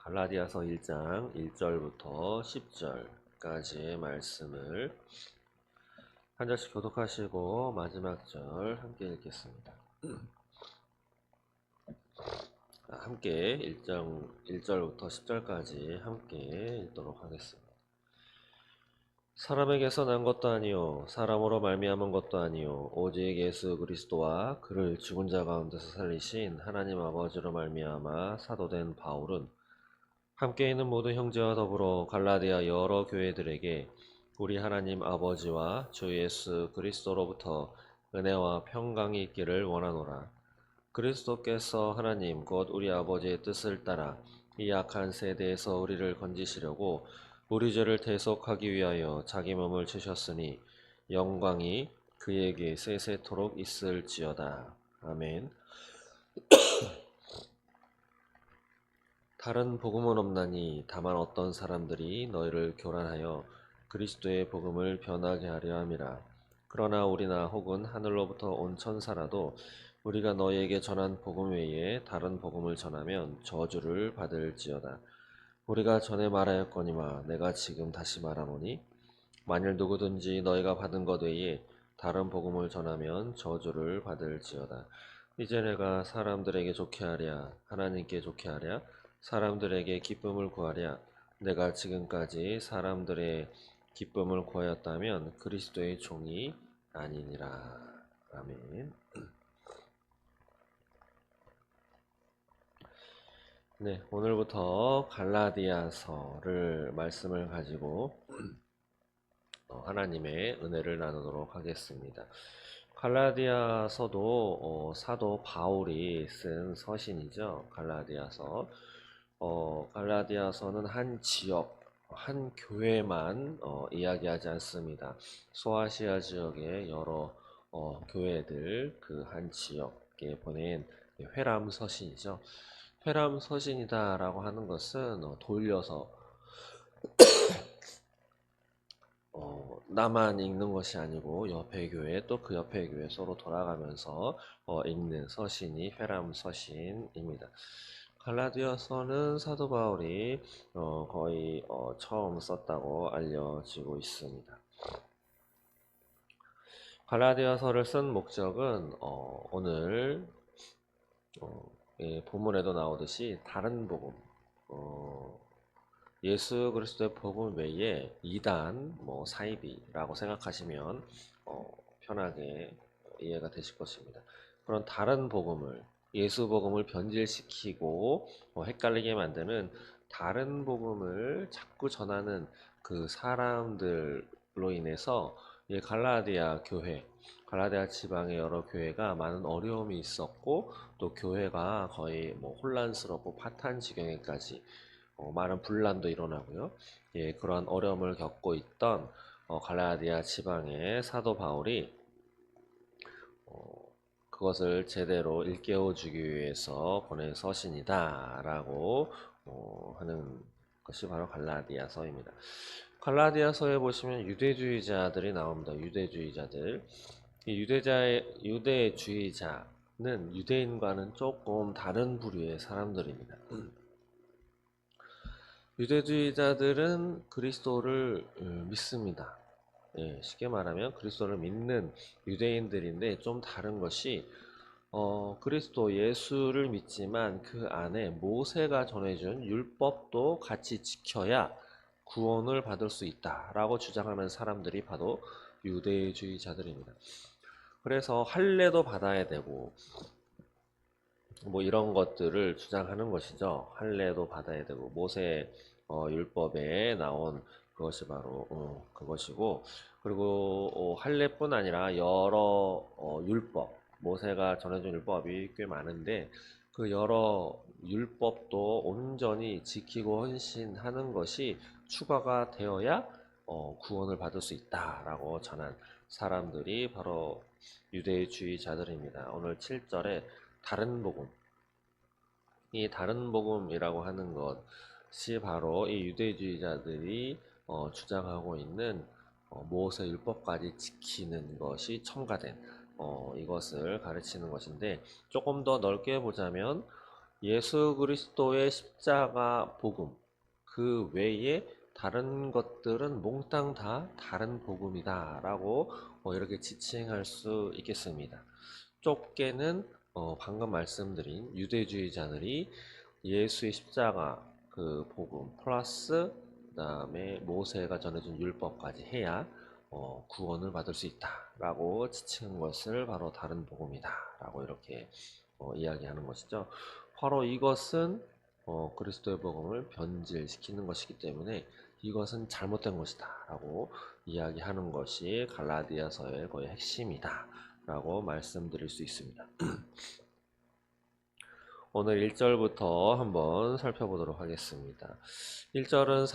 갈라디아서 1장 1절부터 10절까지의 말씀을 한 절씩 교독하시고 마지막 절 함께 읽겠습니다. 함께 1절부터 10절까지 함께 읽도록 하겠습니다. 사람에게서 난 것도 아니요 사람으로 말미암은 것도 아니요 오직 예수 그리스도와 그를 죽은 자 가운데서 살리신 하나님 아버지로 말미암아 사도된 바울은 함께 있는 모든 형제와 더불어 갈라디아 여러 교회들에게 우리 하나님 아버지와 주 예수 그리스도로부터 은혜와 평강이 있기를 원하노라. 그리스도께서 하나님 곧 우리 아버지의 뜻을 따라 이 악한 세대에서 우리를 건지시려고 우리 죄를 대속하기 위하여 자기 몸을 주셨으니 영광이 그에게 세세토록 있을지어다. 아멘. 다른 복음은 없나니 다만 어떤 사람들이 너희를 교란하여 그리스도의 복음을 변하게 하려 함이라. 그러나 우리나 혹은 하늘로부터 온 천사라도 우리가 너희에게 전한 복음 외에 다른 복음을 전하면 저주를 받을지어다. 우리가 전에 말하였거니와 내가 지금 다시 말하노니 만일 누구든지 너희가 받은 것 외에 다른 복음을 전하면 저주를 받을지어다. 이제 내가 사람들에게 좋게 하랴 하나님께 좋게 하랴 사람들에게 기쁨을 구하랴 내가 지금까지 사람들의 기쁨을 구하였다면 그리스도의 종이 아니니라. 아멘. 네, 오늘부터 갈라디아서를 말씀을 가지고 하나님의 은혜를 나누도록 하겠습니다. 갈라디아서도 사도 바울이 쓴 서신이죠. 갈라디아서. 갈라디아서는 한 지역, 한 교회만 이야기하지 않습니다. 소아시아 지역의 여러 교회들 그 한 지역에 보낸 회람 서신이죠. 회람 서신이다라고 하는 것은 돌려서 나만 읽는 것이 아니고 옆에 교회 또 그 옆에 교회 서로 돌아가면서 읽는 서신이 회람 서신입니다. 갈라디아서는 사도 바울이 거의 처음 썼다고 알려지고 있습니다. 갈라디아서를 쓴 목적은 오늘 본문에도 나오듯이 다른 복음, 예수 그리스도의 복음 외에 이단, 사이비라고 생각하시면 편하게 이해가 되실 것입니다. 그런 다른 복음을 예수 복음을 변질시키고 헷갈리게 만드는 다른 복음을 자꾸 전하는 그 사람들로 인해서 이 갈라디아 교회, 갈라디아 지방의 여러 교회가 많은 어려움이 있었고 또 교회가 거의 혼란스럽고 파탄 지경에까지 많은 분란도 일어나고요. 예, 그러한 어려움을 겪고 있던 갈라디아 지방의 사도 바울이 그것을 제대로 일깨워주기 위해서 보낸 서신이다라고 하는 것이 바로 갈라디아서입니다. 갈라디아서에 보시면 유대주의자들이 나옵니다. 유대주의자들. 이 유대주의자는 유대인과는 조금 다른 부류의 사람들입니다. 유대주의자들은 그리스도를 믿습니다. 예, 쉽게 말하면 그리스도를 믿는 유대인들인데 좀 다른 것이 그리스도 예수를 믿지만 그 안에 모세가 전해준 율법도 같이 지켜야 구원을 받을 수 있다라고 주장하는 사람들이 바로 유대주의자들입니다. 그래서 할례도 받아야 되고 이런 것들을 주장하는 것이죠. 할례도 받아야 되고 모세 율법에 나온 그것이 바로 그것이고 그리고 할례뿐 아니라 여러 율법 모세가 전해준 율법이 꽤 많은데 그 여러 율법도 온전히 지키고 헌신하는 것이 추가가 되어야 구원을 받을 수 있다라고 전한 사람들이 바로 유대주의자들입니다. 오늘 7절에 다른 복음, 이 다른 복음이라고 하는 것이 바로 이 유대주의자들이 주장하고 있는 모세 율법까지 지키는 것이 첨가된 이것을 가르치는 것인데 조금 더 넓게 보자면 예수 그리스도의 십자가 복음 그 외에 다른 것들은 몽땅 다 다른 복음이다 라고 이렇게 지칭할 수 있겠습니다. 좁게는 방금 말씀드린 유대주의자들이 예수의 십자가 그 복음 플러스 그다음에 모세가 전해준 율법까지 해야 구원을 받을 수 있다라고 지칭한 것을 바로 다른 복음이다라고 이렇게 이야기하는 것이죠. 바로 이것은 그리스도의 복음을 변질시키는 것이기 때문에 이것은 잘못된 것이다라고 이야기하는 것이 갈라디아서의 거의 핵심이다라고 말씀드릴 수 있습니다. 오늘 1절부터 한번 살펴보도록 하겠습니다. 1절은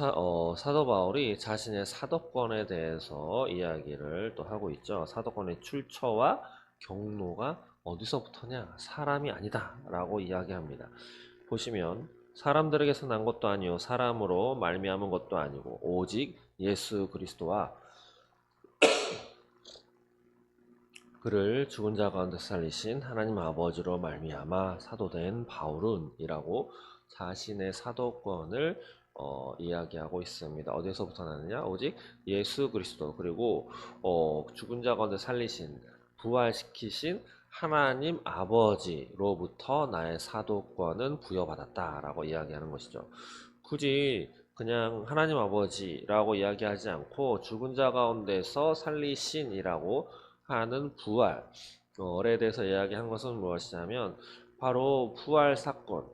사도 바울이 자신의 사도권에 대해서 이야기를 또 하고 있죠. 사도권의 출처와 경로가 어디서부터냐? 사람이 아니다 라고 이야기합니다. 보시면 사람들에게서 난 것도 아니요 사람으로 말미암은 것도 아니고 오직 예수 그리스도와 그를 죽은 자 가운데서 살리신 하나님 아버지로 말미암아 사도된 바울은이라고 자신의 사도권을 이야기하고 있습니다. 어디서부터 나느냐? 오직 예수 그리스도 그리고 죽은 자 가운데 살리신 부활시키신 하나님 아버지로부터 나의 사도권은 부여받았다라고 이야기하는 것이죠. 굳이 그냥 하나님 아버지라고 이야기하지 않고 죽은 자 가운데서 살리신이라고 하는 부활에 대해서 이야기한 것은 무엇이냐면 바로 부활 사건,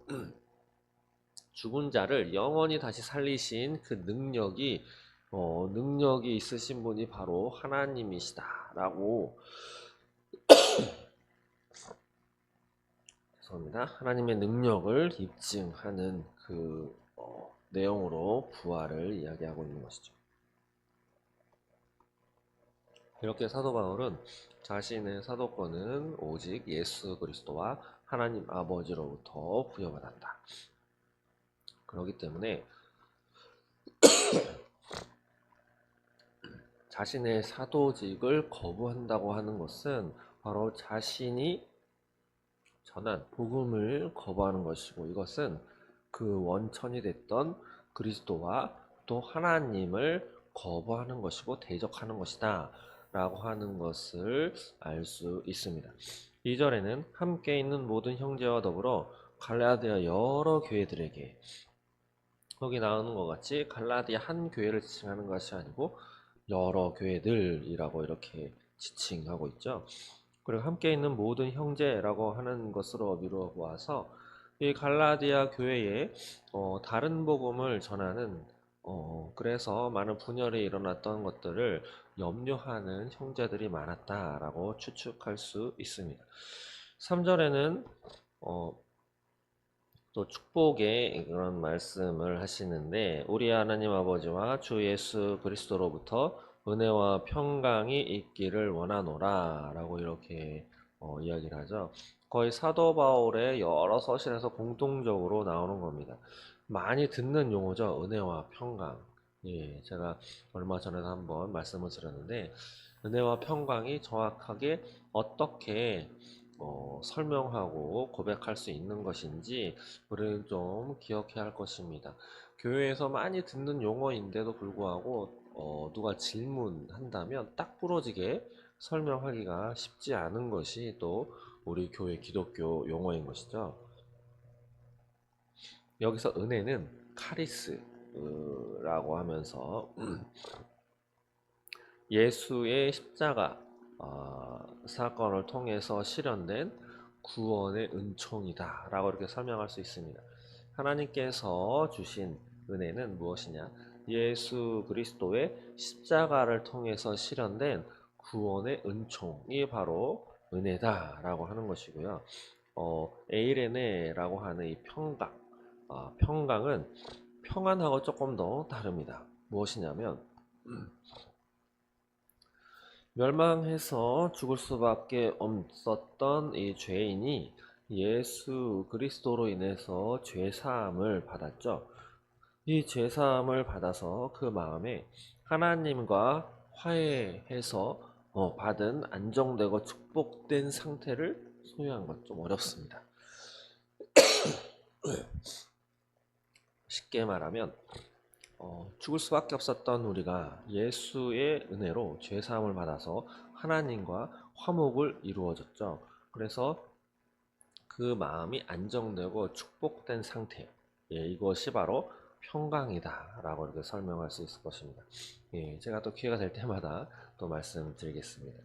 죽은 자를 영원히 다시 살리신 그 능력이 있으신 분이 바로 하나님이시다라고 죄송합니다. 하나님의 능력을 입증하는 그 내용으로 부활을 이야기하고 있는 것이죠. 이렇게 사도 바울은 자신의 사도권은 오직 예수 그리스도와 하나님 아버지로부터 부여받았다. 그렇기 때문에 자신의 사도직을 거부한다고 하는 것은 바로 자신이 전한 복음을 거부하는 것이고 이것은 그 원천이 됐던 그리스도와 또 하나님을 거부하는 것이고 대적하는 것이다 라고 하는 것을 알 수 있습니다. 2절에는 함께 있는 모든 형제와 더불어 갈라디아 여러 교회들에게 거기 나오는 것 같이 갈라디아 한 교회를 지칭하는 것이 아니고 여러 교회들이라고 이렇게 지칭하고 있죠. 그리고 함께 있는 모든 형제라고 하는 것으로 미루어 보아서 이 갈라디아 교회에 다른 복음을 전하는 그래서 많은 분열이 일어났던 것들을 염려하는 형제들이 많았다라고 추측할 수 있습니다. 3절에는 또 축복의 그런 말씀을 하시는데 우리 하나님 아버지와 주 예수 그리스도로부터 은혜와 평강이 있기를 원하노라 라고 이렇게 이야기를 하죠. 거의 사도 바울의 여러 서신에서 공통적으로 나오는 겁니다. 많이 듣는 용어죠. 은혜와 평강. 예, 제가 얼마 전에도 한번 말씀을 드렸는데 은혜와 평강이 정확하게 어떻게 설명하고 고백할 수 있는 것인지 우리는 좀 기억해야 할 것입니다. 교회에서 많이 듣는 용어인데도 불구하고 누가 질문한다면 딱 부러지게 설명하기가 쉽지 않은 것이 또 우리 교회 기독교 용어인 것이죠. 여기서 은혜는 카리스라고 하면서 예수의 십자가 사건을 통해서 실현된 구원의 은총이다 라고 이렇게 설명할 수 있습니다. 하나님께서 주신 은혜는 무엇이냐? 예수 그리스도의 십자가를 통해서 실현된 구원의 은총이 바로 은혜다 라고 하는 것이고요. 에이레네라고 하는 이 평강은 평안하고 조금 더 다릅니다. 무엇이냐면 멸망해서 죽을 수밖에 없었던 이 죄인이 예수 그리스도로 인해서 죄사함을 받았죠. 이 죄사함을 받아서 그 마음에 하나님과 화해해서 받은 안정되고 축복된 상태를 소유한 것 좀 어렵습니다. 쉽게 말하면 죽을 수밖에 없었던 우리가 예수의 은혜로 죄 사함을 받아서 하나님과 화목을 이루어졌죠. 그래서 그 마음이 안정되고 축복된 상태. 예, 이것이 바로 평강이다라고 이렇게 설명할 수 있을 것입니다. 예, 제가 또 기회가 될 때마다 또 말씀드리겠습니다.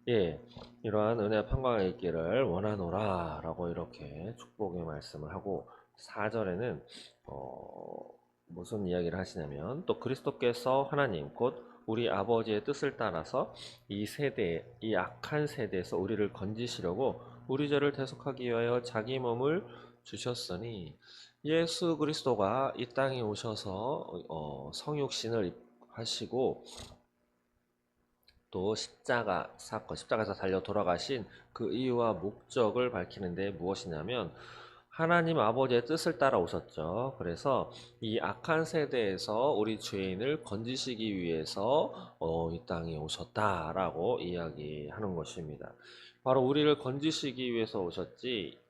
예, 이러한 은혜와 평강이 있기를 원하노라라고 이렇게 축복의 말씀을 하고 4절에는 무슨 이야기를 하시냐면 또 그리스도께서 하나님 곧 우리 아버지의 뜻을 따라서 이 세대, 이 악한 세대에서 우리를 건지시려고 우리 죄를 대속하기 위하여 자기 몸을 주셨으니 예수 그리스도가 이 땅에 오셔서 성육신을 하시고 또 십자가 사건, 십자가에서 달려 돌아가신 그 이유와 목적을 밝히는데 무엇이냐면 하나님 아버지의 뜻을 따라 오셨죠. 그래서 이 악한 세대에서 우리 죄인을 건지시기 위해서 이 땅에 오셨다라고 이야기하는 것입니다. 바로 우리를 건지시기 위해서 오셨지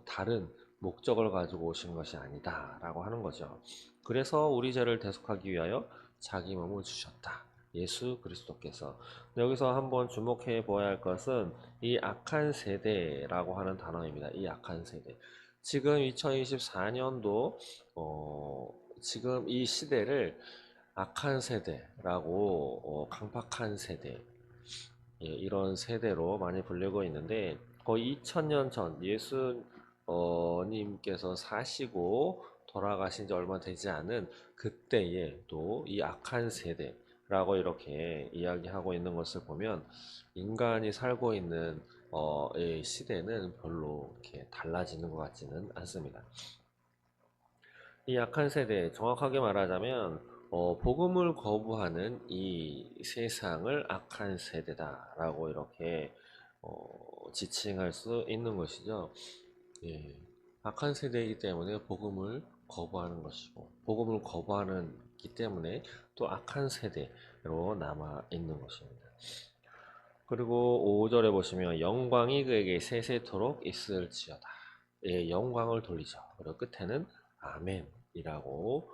다른 목적을 가지고 오신 것이 아니다라고 하는 거죠. 그래서 우리 죄를 대속하기 위하여 자기 몸을 주셨다. 예수 그리스도께서. 여기서 한번 주목해 보아야 할 것은 이 악한 세대라고 하는 단어입니다. 이 악한 세대. 지금 2024년도 지금 이 시대를 악한 세대라고 강팍한 세대 이런 세대로 많이 불리고 있는데 거의 2000년 전 예수님께서 사시고 돌아가신 지 얼마 되지 않은 그때에 또 이 악한 세대라고 이렇게 이야기하고 있는 것을 보면 인간이 살고 있는 이 시대는 별로 이렇게 달라지는 것 같지는 않습니다. 이 악한 세대, 정확하게 말하자면 복음을 거부하는 이 세상을 악한 세대다라고 이렇게 지칭할 수 있는 것이죠. 예, 악한 세대이기 때문에 복음을 거부하는 것이고 복음을 거부하기 때문에 또 악한 세대로 남아 있는 것입니다. 그리고 5절에 보시면 영광이 그에게 세세토록 있을지어다. 예, 영광을 돌리죠. 그리고 끝에는 아멘이라고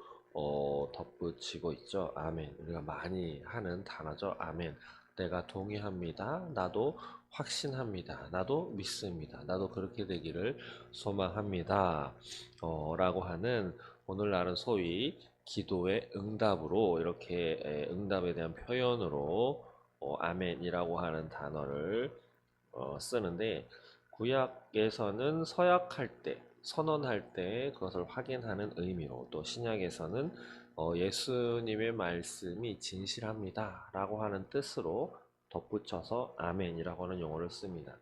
덧붙이고 있죠. 아멘. 우리가 많이 하는 단어죠. 아멘. 내가 동의합니다. 나도 확신합니다. 나도 믿습니다. 나도 그렇게 되기를 소망합니다. 라고 하는 오늘날은 소위 기도의 응답으로 이렇게 응답에 대한 표현으로 아멘이라고 하는 단어를 쓰는데 구약에서는 서약할 때, 선언할 때 그것을 확인하는 의미로 또 신약에서는 예수님의 말씀이 진실합니다 라고 하는 뜻으로 덧붙여서 아멘이라고 하는 용어를 씁니다.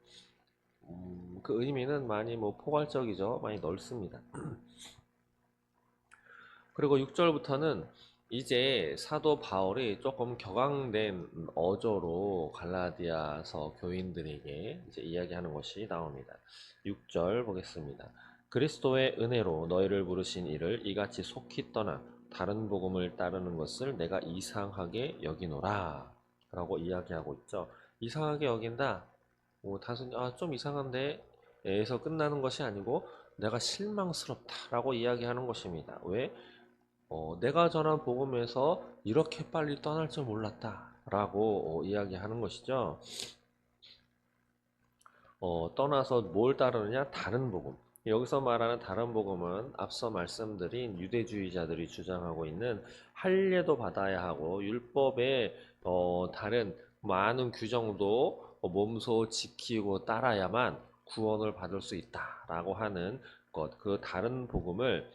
그 의미는 많이 포괄적이죠. 많이 넓습니다. 그리고 6절부터는 이제 사도 바울이 조금 격앙된 어조로 갈라디아서 교인들에게 이제 이야기하는 것이 나옵니다. 6절 보겠습니다. 그리스도의 은혜로 너희를 부르신 이를 이같이 속히 떠나 다른 복음을 따르는 것을 내가 이상하게 여기노라 라고 이야기하고 있죠. 이상하게 여긴다. 단순히 좀 이상한데 에서 끝나는 것이 아니고 내가 실망스럽다라고 이야기하는 것입니다. 왜? 내가 전한 복음에서 이렇게 빨리 떠날 줄 몰랐다라고 이야기하는 것이죠. 떠나서 뭘 따르느냐? 다른 복음. 여기서 말하는 다른 복음은 앞서 말씀드린 유대주의자들이 주장하고 있는 할례도 받아야 하고 율법의 다른 많은 규정도 몸소 지키고 따라야만 구원을 받을 수 있다라고 하는 것, 그 다른 복음을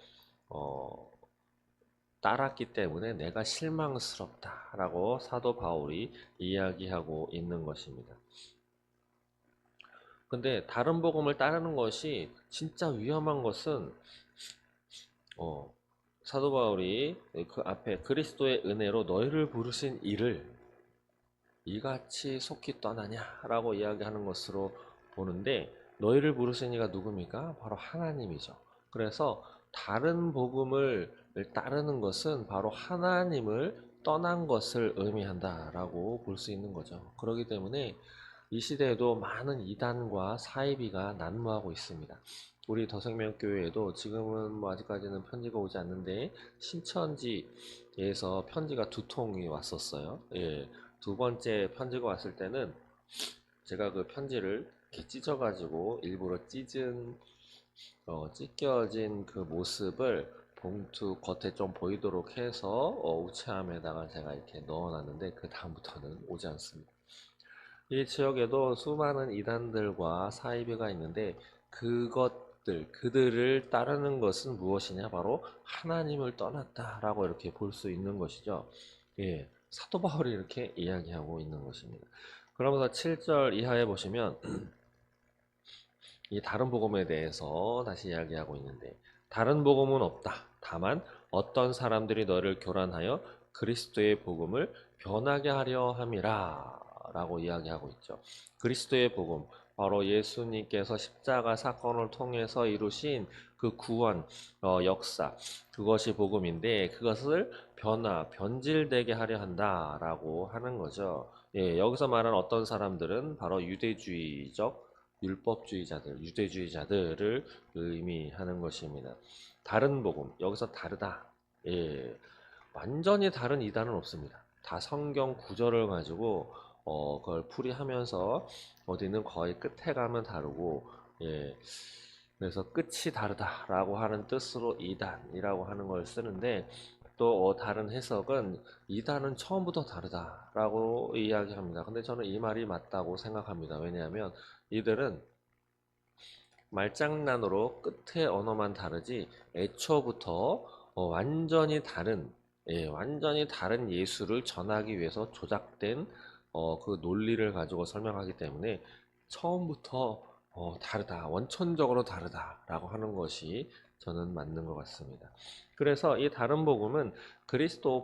따랐기 때문에 내가 실망스럽다라고 사도 바울이 이야기하고 있는 것입니다. 근데 다른 복음을 따르는 것이 진짜 위험한 것은 사도 바울이 그 앞에 그리스도의 은혜로 너희를 부르신 이를 이같이 속히 떠나냐라고 이야기하는 것으로 보는데 너희를 부르신 이가 누굽니까? 바로 하나님이죠. 그래서 다른 복음을 따르는 것은 바로 하나님을 떠난 것을 의미한다라고 볼 수 있는 거죠. 그렇기 때문에 이 시대에도 많은 이단과 사이비가 난무하고 있습니다. 우리 더생명교회에도 지금은 뭐 아직까지는 편지가 오지 않는데 신천지에서 편지가 두 통이 왔었어요. 예, 두 번째 편지가 왔을 때는 제가 그 편지를 이렇게 찢어가지고 일부러 찢겨진 그 모습을 봉투 겉에 좀 보이도록 해서 우체함에다가 제가 이렇게 넣어놨는데 그 다음부터는 오지 않습니다. 이 지역에도 수많은 이단들과 사이비가 있는데 그들을 따르는 것은 무엇이냐? 바로 하나님을 떠났다라고 이렇게 볼 수 있는 것이죠. 예, 사도 바울이 이렇게 이야기하고 있는 것입니다. 그러면서 7절 이하에 보시면 이 다른 복음에 대해서 다시 이야기하고 있는데 다른 복음은 없다. 다만 어떤 사람들이 너를 교란하여 그리스도의 복음을 변하게 하려 함이라 라고 이야기하고 있죠. 그리스도의 복음, 바로 예수님께서 십자가 사건을 통해서 이루신 그 구원 역사, 그것이 복음인데 그것을 변질되게 하려 한다라고 하는 거죠. 예, 여기서 말하는 어떤 사람들은 바로 유대주의적 율법주의자들, 유대주의자들을 의미하는 것입니다. 다른 복음, 여기서 다르다. 예, 완전히 다른 이단은 없습니다. 다 성경 구절을 가지고 그걸 풀이하면서 어디는 거의 끝에 가면 다르고, 예, 그래서 끝이 다르다라고 하는 뜻으로 이단이라고 하는 걸 쓰는데 또 다른 해석은 이단은 처음부터 다르다라고 이야기합니다. 근데 저는 이 말이 맞다고 생각합니다. 왜냐하면 이들은 말장난으로 끝의 언어만 다르지 애초부터 완전히 다른 예수를 전하기 위해서 조작된 그 논리를 가지고 설명하기 때문에 처음부터 다르다, 원천적으로 다르다라고 하는 것이 저는 맞는 것 같습니다. 그래서 이 다른 복음은 그리스도의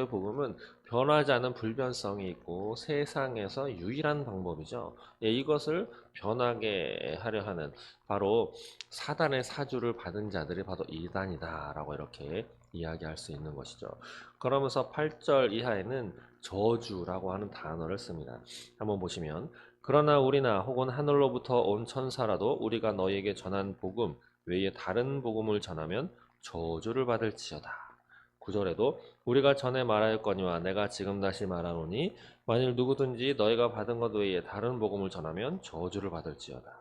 복음은 변하지 않은 불변성이 있고 세상에서 유일한 방법이죠. 예, 이것을 변하게 하려 하는 바로 사단의 사주를 받은 자들이 바로 이단이다라고 이렇게 이야기할 수 있는 것이죠. 그러면서 8절 이하에는 저주라고 하는 단어를 씁니다. 한번 보시면 그러나 우리나 혹은 하늘로부터 온 천사라도 우리가 너희에게 전한 복음 외에 다른 복음을 전하면 저주를 받을지어다. 9절에도 우리가 전에 말하였거니와 내가 지금 다시 말하노니 만일 누구든지 너희가 받은 것 외에 다른 복음을 전하면 저주를 받을지어다.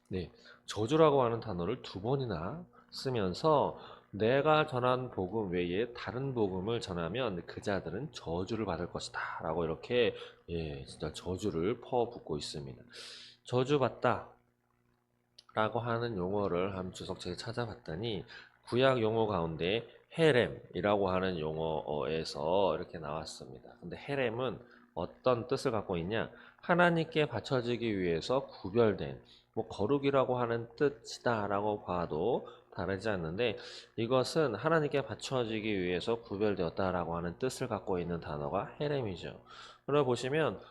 네, 저주라고 하는 단어를 두 번이나 쓰면서 내가 전한 복음 외에 다른 복음을 전하면 그 자들은 저주를 받을 것이다 라고 이렇게 진짜 저주를 퍼붓고 있습니다. 저주받다 라고 하는 용어를 한 주석책에 찾아봤더니 구약 용어 가운데 헤렘이라고 하는 용어에서 이렇게 나왔습니다. 근데 헤렘은 어떤 뜻을 갖고 있냐? 하나님께 바쳐지기 위해서 구별된 뭐 거룩이라고 하는 뜻이다라고 봐도 다르지 않는데 이것은 하나님께 바쳐지기 위해서 구별되었다라고 하는 뜻을 갖고 있는 단어가 헤렘이죠. 그러고 보시면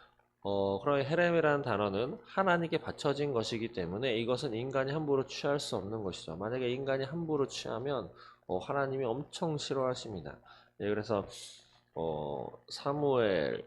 그럼 헤렘이라는 단어는 하나님께 바쳐진 것이기 때문에 이것은 인간이 함부로 취할 수 없는 것이죠. 만약에 인간이 함부로 취하면 하나님이 엄청 싫어하십니다. 예, 그래서 사무엘이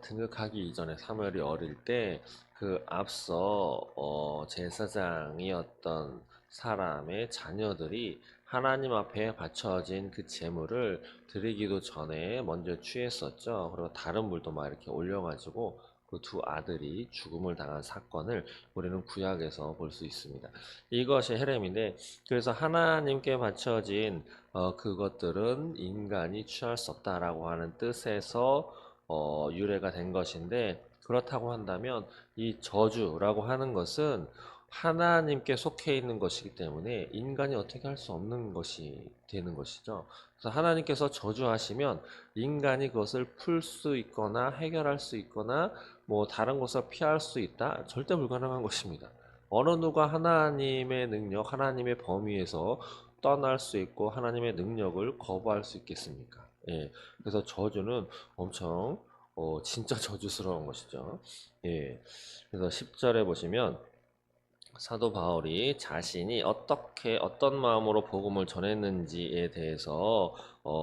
등극하기 이전에 사무엘이 어릴 때 그 앞서 제사장이었던 사람의 자녀들이 하나님 앞에 바쳐진 그 제물을 드리기도 전에 먼저 취했었죠. 그리고 다른 물도 막 이렇게 올려가지고 그 두 아들이 죽음을 당한 사건을 우리는 구약에서 볼 수 있습니다. 이것이 헤렘인데 그래서 하나님께 바쳐진 그것들은 인간이 취할 수 없다라고 하는 뜻에서 유래가 된 것인데 그렇다고 한다면 이 저주라고 하는 것은 하나님께 속해 있는 것이기 때문에 인간이 어떻게 할 수 없는 것이 되는 것이죠. 그래서 하나님께서 저주하시면 인간이 그것을 풀 수 있거나 해결할 수 있거나 뭐 다른 것을 피할 수 있다? 절대 불가능한 것입니다. 어느 누가 하나님의 능력, 하나님의 범위에서 떠날 수 있고 하나님의 능력을 거부할 수 있겠습니까? 예. 그래서 저주는 엄청 진짜 저주스러운 것이죠. 예. 그래서 10절에 보시면 사도 바울이 자신이 어떻게 어떤 마음으로 복음을 전했는지에 대해서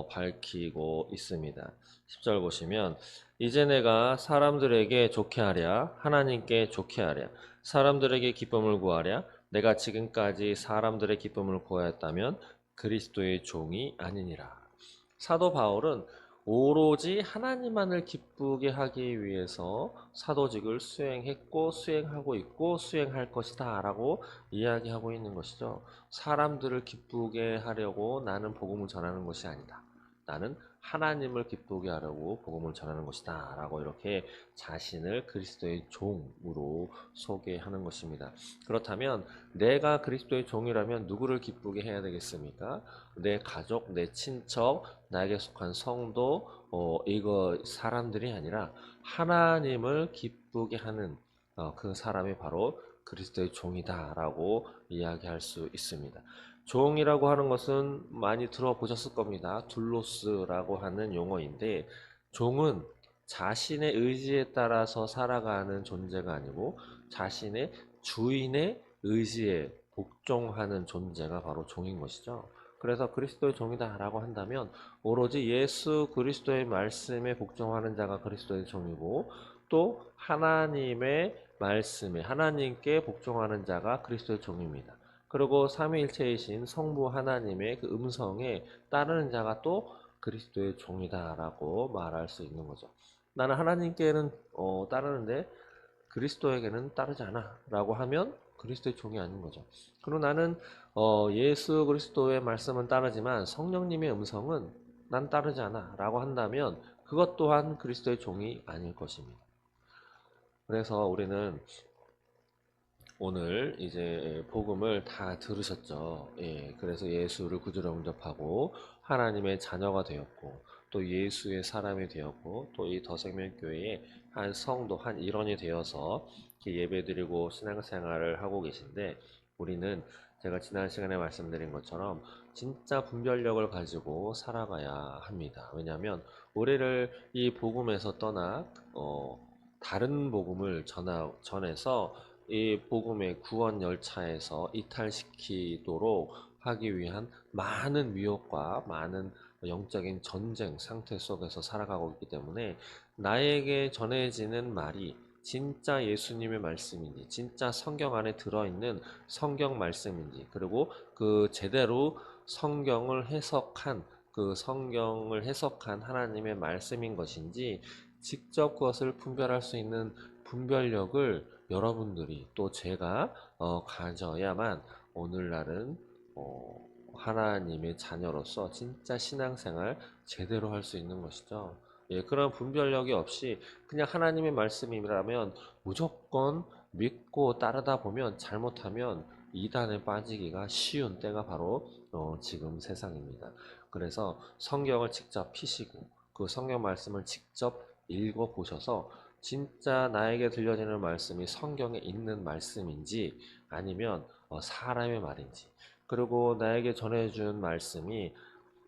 밝히고 있습니다. 10절 보시면 이제 내가 사람들에게 좋게 하랴 하나님께 좋게 하랴 사람들에게 기쁨을 구하랴 내가 지금까지 사람들의 기쁨을 구하였다면 그리스도의 종이 아니니라. 사도 바울은 오로지 하나님만을 기쁘게 하기 위해서 사도직을 수행했고 수행하고 있고 수행할 것이다 라고 이야기하고 있는 것이죠. 사람들을 기쁘게 하려고 나는 복음을 전하는 것이 아니다. 나는 하나님을 기쁘게 하려고 복음을 전하는 것이다 라고 이렇게 자신을 그리스도의 종으로 소개하는 것입니다. 그렇다면 내가 그리스도의 종이라면 누구를 기쁘게 해야 되겠습니까? 내 가족, 내 친척, 나에게 속한 성도, 이거 사람들이 아니라 하나님을 기쁘게 하는 그 사람이 바로 그리스도의 종이다라고 이야기할 수 있습니다. 종이라고 하는 것은 많이 들어보셨을 겁니다. 둘로스라고 하는 용어인데 종은 자신의 의지에 따라서 살아가는 존재가 아니고 자신의 주인의 의지에 복종하는 존재가 바로 종인 것이죠. 그래서 그리스도의 종이다라고 한다면 오로지 예수 그리스도의 말씀에 복종하는 자가 그리스도의 종이고 또 하나님의 말씀에 하나님께 복종하는 자가 그리스도의 종입니다. 그리고 삼위일체이신 성부 하나님의 그 음성에 따르는 자가 또 그리스도의 종이다라고 말할 수 있는 거죠. 나는 하나님께는 따르는데 그리스도에게는 따르지 않아 라고 하면 그리스도의 종이 아닌 거죠. 그리고 나는 예수 그리스도의 말씀은 따르지만 성령님의 음성은 난 따르지 않아 라고 한다면 그것 또한 그리스도의 종이 아닐 것입니다. 그래서 우리는 오늘 이제 복음을 다 들으셨죠. 예, 그래서 예수를 구주로 영접하고 하나님의 자녀가 되었고 또 예수의 사람이 되었고 또 이 더생명교회의 한 성도 한 일원이 되어서 이렇게 예배드리고 신앙생활을 하고 계신데 우리는 제가 지난 시간에 말씀드린 것처럼 진짜 분별력을 가지고 살아가야 합니다. 왜냐하면 우리를 이 복음에서 떠나 다른 복음을 전해서 이 복음의 구원 열차에서 이탈시키도록 하기 위한 많은 위협과 많은 영적인 전쟁 상태 속에서 살아가고 있기 때문에 나에게 전해지는 말이 진짜 예수님의 말씀인지 진짜 성경 안에 들어있는 성경 말씀인지 그리고 그 제대로 성경을 해석한 하나님의 말씀인 것인지 직접 그것을 분별할 수 있는 분별력을 여러분들이 또 제가 가져야만 오늘날은 하나님의 자녀로서 진짜 신앙생활 제대로 할 수 있는 것이죠. 예, 그런 분별력이 없이 그냥 하나님의 말씀이라면 무조건 믿고 따르다 보면 잘못하면 이단에 빠지기가 쉬운 때가 바로 지금 세상입니다. 그래서 성경을 직접 피시고 그 성경 말씀을 직접 읽어 보셔서 진짜 나에게 들려지는 말씀이 성경에 있는 말씀인지 아니면 사람의 말인지 그리고 나에게 전해준 말씀이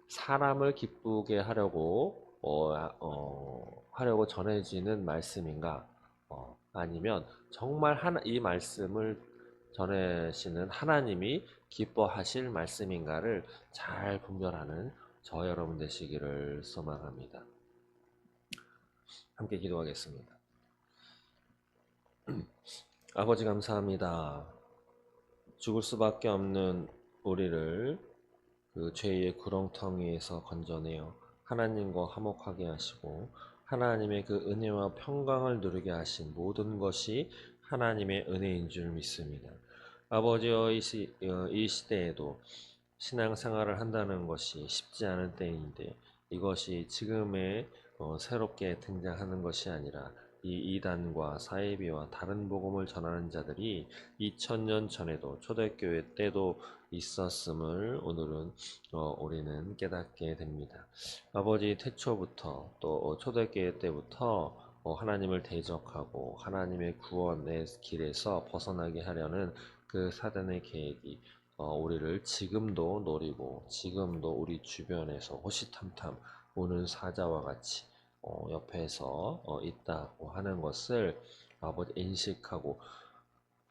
사람을 기쁘게 하려고 전해지는 말씀인가 아니면 정말 이 말씀을 전해시는 하나님이 기뻐하실 말씀인가를 잘 분별하는 저 여러분 되시기를 소망합니다. 함께 기도하겠습니다. 아버지 감사합니다. 죽을 수밖에 없는 우리를 그 죄의 구렁텅이에서 건져내어 하나님과 화목하게 하시고 하나님의 그 은혜와 평강을 누리게 하신 모든 것이 하나님의 은혜인 줄 믿습니다. 아버지여 이 시대에도 신앙생활을 한다는 것이 쉽지 않은 때인데 이것이 지금의 새롭게 등장하는 것이 아니라 이 이단과 사이비와 다른 복음을 전하는 자들이 2000년 전에도 초대교회 때도 있었음을 오늘은 우리는 깨닫게 됩니다. 아버지 태초부터 또 초대교회 때부터 하나님을 대적하고 하나님의 구원의 길에서 벗어나게 하려는 그 사단의 계획이 우리를 지금도 노리고 지금도 우리 주변에서 호시탐탐 오는 사자와 같이 옆에서 있다고 하는 것을 아버지 인식하고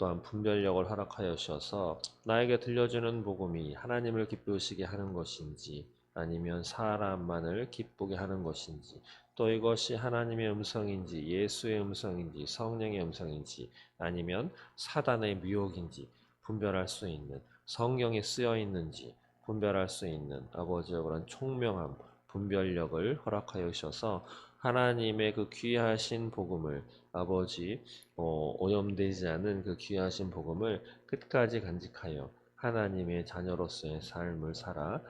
또한 분별력을 허락하여 주셔서 나에게 들려주는 복음이 하나님을 기쁘시게 하는 것인지 아니면 사람만을 기쁘게 하는 것인지 또 이것이 하나님의 음성인지 예수의 음성인지 성령의 음성인지 아니면 사단의 미혹인지 분별할 수 있는 성경에 쓰여 있는지 분별할 수 있는 아버지의 그런 총명함, 분별력을 허락하여 주셔서 하나님의 그 귀하신 복음을 아버지 오염되지 않은 그 귀하신 복음을 끝까지 간직하여 하나님의 자녀로서의 삶을 살아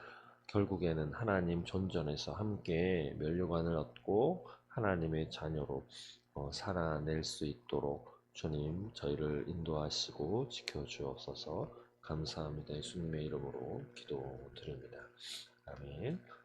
결국에는 하나님 존전에서 함께 면류관을 얻고 하나님의 자녀로 살아낼 수 있도록 주님 저희를 인도하시고 지켜주옵소서. 감사합니다. 예수님의 이름으로 기도드립니다. 아멘.